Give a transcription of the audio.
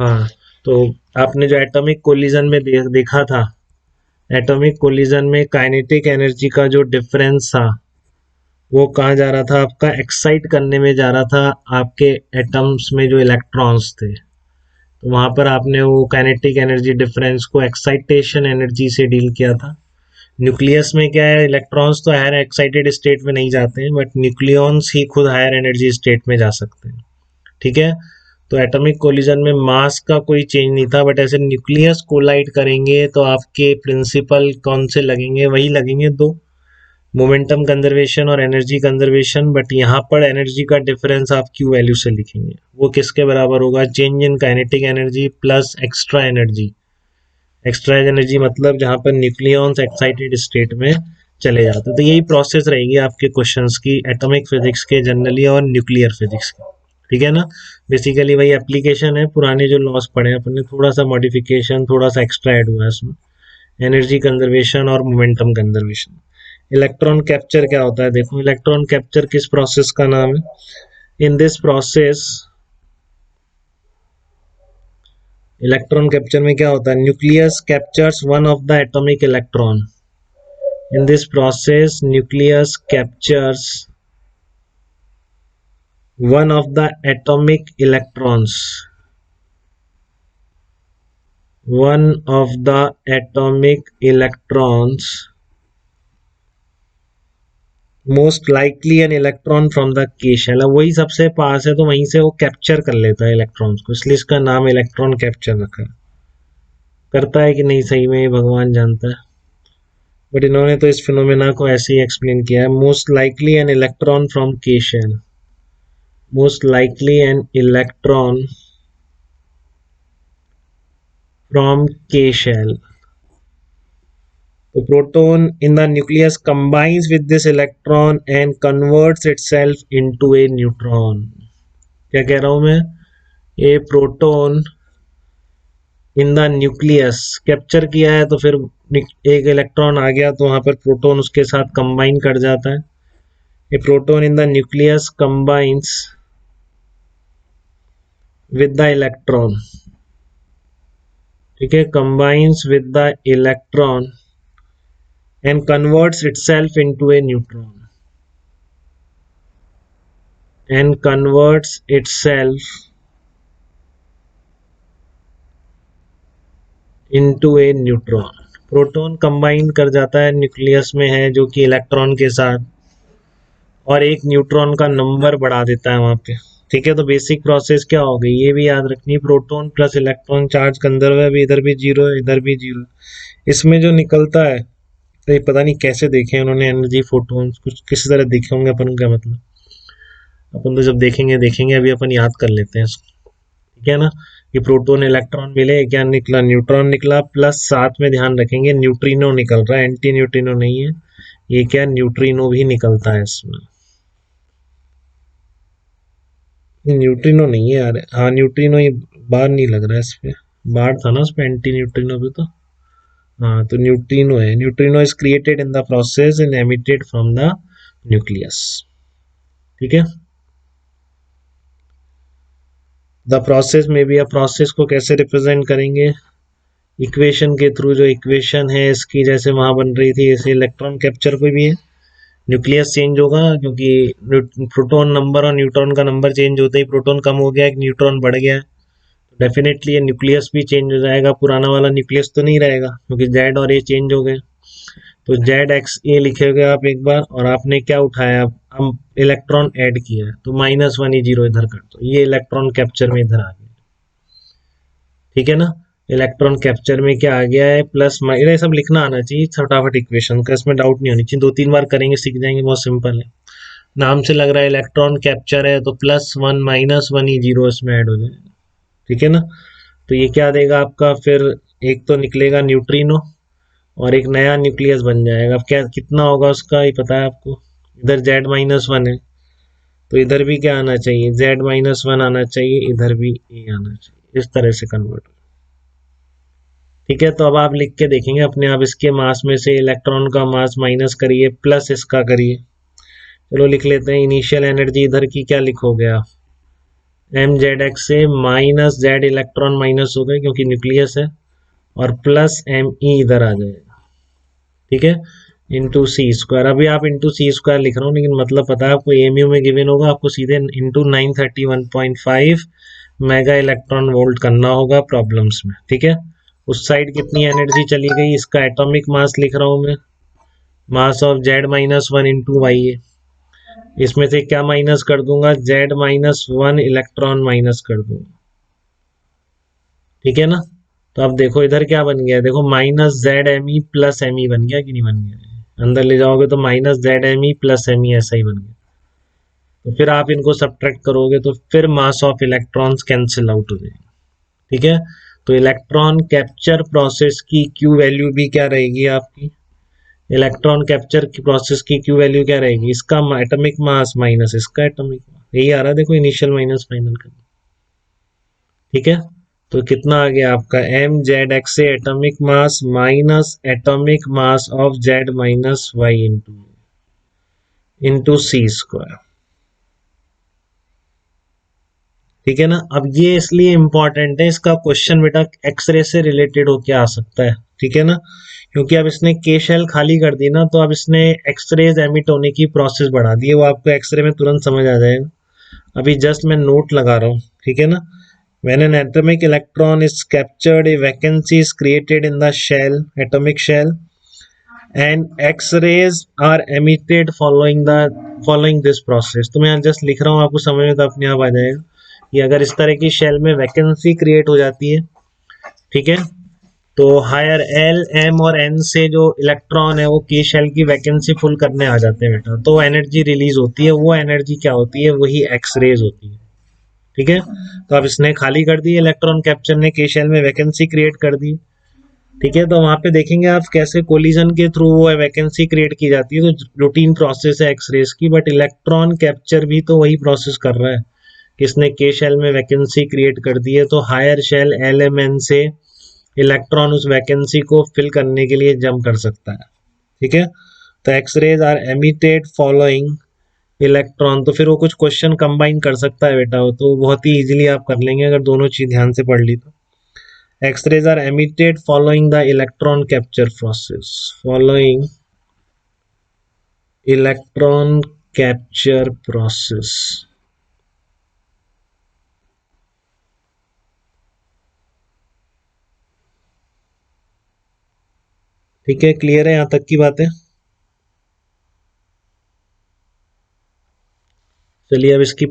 हाँ, तो आपने जो एटॉमिक कोलिजन में देखा था, एटॉमिक कोलिजन में काइनेटिक एनर्जी का जो डिफरेंस था वो कहाँ जा रहा था, आपका एक्साइट करने में जा रहा था आपके एटम्स में जो इलेक्ट्रॉन्स थे। तो वहां पर आपने वो काइनेटिक एनर्जी डिफरेंस को एक्साइटेशन एनर्जी से डील किया था। न्यूक्लियस में क्या है, इलेक्ट्रॉन्स तो हायर एक्साइटेड स्टेट में नहीं जाते हैं, बट न्यूक्लियॉन्स ही खुद हायर एनर्जी स्टेट में जा सकते हैं। ठीक है, तो एटॉमिक कोलिजन में मास का कोई चेंज नहीं था, बट ऐसे न्यूक्लियस कोलाइड करेंगे तो आपके प्रिंसिपल कौन से लगेंगे, वही लगेंगे दो, मोमेंटम कंजर्वेशन और एनर्जी कंजर्वेशन। बट यहाँ पर एनर्जी का डिफरेंस आप क्यू वैल्यू से लिखेंगे, वो किसके बराबर होगा, change in kinetic energy plus extra energy. Extra energy मतलब जहाँ पर न्यूक्लियॉन्स एक्साइटेड स्टेट में चले जाते हैं। तो यही प्रोसेस रहेगी आपके क्वेश्चंस की एटॉमिक फिजिक्स के जनरली और न्यूक्लियर फिजिक्स की। ठीक है ना, बेसिकली वही एप्लीकेशन है, पुराने जो लॉस पढ़े हैं अपन ने, थोड़ा सा मॉडिफिकेशन, थोड़ा सा एक्स्ट्रा ऐड हुआ है इसमें, एनर्जी कंजर्वेशन और मोमेंटम कंजर्वेशन। इलेक्ट्रॉन कैप्चर क्या होता है, देखो इलेक्ट्रॉन कैप्चर किस प्रोसेस का नाम है। In this process, electron capture में क्या होता है, nucleus captures one of the atomic electron. In this process nucleus captures one of the atomic electrons, one of the atomic electrons, most likely an electron from the k shell। वही सबसे पास है तो वहीं से वो कैप्चर कर लेता है इलेक्ट्रॉन्स को, इसलिए इसका नाम इलेक्ट्रॉन कैप्चर रखा है। करता है कि नहीं सही में ये भगवान जानता है, बट इन्होंने तो इस फिनोमेना को ऐसे ही एक्सप्लेन किया है, most likely an electron from K shell, most likely an electron from K shell. The proton in the nucleus combines with this electron and converts itself into a neutron। क्या कह रहा हूं मैं, ये proton in the nucleus capture किया है तो फिर एक इलेक्ट्रॉन आ गया तो वहां पर प्रोटॉन उसके साथ कंबाइन कर जाता है। ये proton in the nucleus combines with the electron, ठीक है, combines with the electron and converts itself into a neutron, and converts itself into a neutron। Proton combine कर जाता है, न्यूक्लियस में है जो कि इलेक्ट्रॉन के साथ, और एक न्यूट्रॉन का नंबर बढ़ा देता है वहां पे। ठीक है, तो बेसिक प्रोसेस क्या हो गई ये भी याद रखनी, proton plus electron charge conserve है, अभी इधर भी जीरो है इधर भी जीरो है। इसमें जो निकलता है तो ये पता नहीं कैसे देखे उन्होंने एनर्जी फोटोन्स, कुछ किसी तरह देखे होंगे अपन, का मतलब अपन तो जब देखेंगे देखेंगे, अभी अपन याद कर लेते हैं इसको। ठीक है ना, ये प्रोटॉन इलेक्ट्रॉन मिले, क्या निकला, न्यूट्रॉन निकला, प्लस साथ में ध्यान रखेंगे न्यूट्रिनो निकल रहा है, एंटी न्यूट्रिनो नहीं है ये, क्या न्यूट्रिनो भी निकलता है इसमें, न्यूट्रिनो नहीं है यार, हाँ न्यूट्रिनो, ये बार नहीं लग रहा है इस पे, बार था ना उस पे एंटी न्यूट्रिनो पे तो, हाँ तो न्यूट्रिनो है। Neutrino is created in the process and emitted from the nucleus. ठीक है, द प्रोसेस में भी, प्रोसेस को कैसे रिप्रेजेंट करेंगे, इक्वेशन के थ्रू। जो इक्वेशन है इसकी जैसे वहां बन रही थी, ऐसे इलेक्ट्रॉन कैप्चर को भी है, न्यूक्लियस चेंज होगा क्योंकि प्रोटॉन नंबर और न्यूट्रॉन का नंबर चेंज होते ही प्रोटॉन कम हो गया, एक न्यूट्रॉन बढ़ गया, तो डेफिनेटली ये न्यूक्लियस भी चेंज हो जाएगा, पुराना वाला न्यूक्लियस तो नहीं रहेगा क्योंकि जेड और ए चेंज हो गए। तो जेड एक्स ए लिखेगे आप एक बार, और आपने क्या उठाया, हम इलेक्ट्रॉन ऐड किया है तो -1 ही जीरो इधर कर दो, ये इलेक्ट्रॉन कैप्चर में इधर आ गया। ठीक है ना, इलेक्ट्रॉन कैप्चर में क्या आ गया है, प्लस माइनस, सब लिखना आना चाहिए फटाफट इक्वेशन का, इसमें डाउट नहीं होनी चाहिए, 2-3 बार करेंगे सीख जाएंगे, बहुत सिंपल है। नाम से लग रहा है इलेक्ट्रॉन कैप्चर है तो +1 -1 ही जीरो इसमें ऐड हो जाएगा। ठीक है ना, तो ये क्या देगा आपका, फिर एक तो निकलेगा न्यूट्रिनो और एक नया न्यूक्लियस बन जाएगा। अब क्या कितना होगा उसका ये पता है आपको, इधर Z-1 है तो इधर भी क्या आना चाहिए, Z-1 आना चाहिए, इधर भी ए आना चाहिए, इस तरह से कन्वर्ट। ठीक है, तो अब आप लिख के देखेंगे अपने आप, इसके मास में से इलेक्ट्रॉन का मास माइनस करिए प्लस इसका करिए। चलो लिख लेते हैं, इनिशियल एनर्जी इधर की क्या लिखोगे आप, एम जेड एक्स से माइनस जेड इलेक्ट्रॉन माइनस हो गए क्योंकि न्यूक्लियस है, और प्लस एम ई इधर आ जाएगा, ठीक है, इंटू सी स्क्वायर। अभी आप इंटू सी स्क्वायर लिख रहा हूँ, लेकिन मतलब पता है आपको, एम यू में गिवन होगा, आपको सीधे इंटू 931.5 मेगा इलेक्ट्रॉन वोल्ट करना होगा प्रॉब्लम्स में, ठीक है। उस साइड कितनी एनर्जी चली गई, इसका एटॉमिक मास लिख रहा हूँ मैं, mass of Z minus one into Y है। इसमें से क्या माइनस कर दूंगा, Z minus one electron minus कर दूंगा, ठीक है ना। तो अब देखो इधर क्या बन गया, देखो minus Z M E plus M E बन गया कि नहीं बन गया, अंदर ले जाओगे तो minus Z M E plus M E ऐसा ही बन गया। तो फिर आप इनको सब्ट्रैक्ट करोगे तो फिर mass of electrons cancel out हो जाएंगे, ठीक है। तो इलेक्ट्रॉन कैप्चर प्रोसेस की क्यू वैल्यू भी क्या रहेगी आपकी, इलेक्ट्रॉन कैप्चर की प्रोसेस की क्यू वैल्यू क्या रहेगी, इसका एटॉमिक मास माइनस इसका एटॉमिक मास, यही आ रहा है देखो, इनिशियल माइनस फाइनल का, ठीक है। तो कितना आ गया आपका, एम जेड एक्स से atomic mass minus atomic mass of Z minus Y into C square, ठीक है ना। अब ये इसलिए इंपॉर्टेंट है, इसका क्वेश्चन बेटा एक्सरे से रिलेटेड होके आ सकता है, ठीक है ना, क्योंकि अब इसने के शेल खाली कर दी ना, तो अब इसने एक्सरेज एमिट होने की प्रोसेस बढ़ा दी है, वो आपको एक्सरे में तुरंत समझ आ जाएगा। अभी जस्ट मैं नोट लगा रहा हूँ, ठीक है ना। When an atomic electron is captured, a vacancy is created in the shell, atomic shell, and X-rays are emitted following this process। तो मैं यहाँ जस्ट लिख रहा हूँ, आपको समझ में तो अपने आप आ जाएगा कि अगर इस तरह की शेल में वैकेंसी क्रिएट हो जाती है, ठीक है, तो हायर एल एम और एन से जो इलेक्ट्रॉन है वो के शेल की वैकेंसी फुल करने आ जाते हैं बेटा, तो एनर्जी रिलीज होती है, वो एनर्जी क्या होती है, वही एक्स रेज होती है, ठीक है। तो अब इसने खाली कर दी, इलेक्ट्रॉन कैप्चर ने के शेल में वैकेंसी क्रिएट कर दी, ठीक है। तो वहां पे देखेंगे आप कैसे कोलिजन के थ्रू वो वैकेंसी क्रिएट की जाती है, तो रूटीन प्रोसेस है एक्सरेज की, बट इलेक्ट्रॉन कैप्चर भी तो वही प्रोसेस कर रहा है, किसने के शेल में वैकेंसी क्रिएट कर दी है, तो higher shell L M N से इलेक्ट्रॉन उस वैकेंसी को फिल करने के लिए जंप कर सकता है, ठीक है। तो X rays are emitted following electron, तो फिर वो कुछ क्वेश्चन कंबाइन कर सकता है बेटा, वो तो बहुत ही इजीली आप कर लेंगे अगर दोनों चीज ध्यान से पढ़ ली तो। X-rays are emitted following the electron capture process. Following electron capture process. ठीक है, क्लियर है यहाँ तक की बातें। चलिए अब इसकी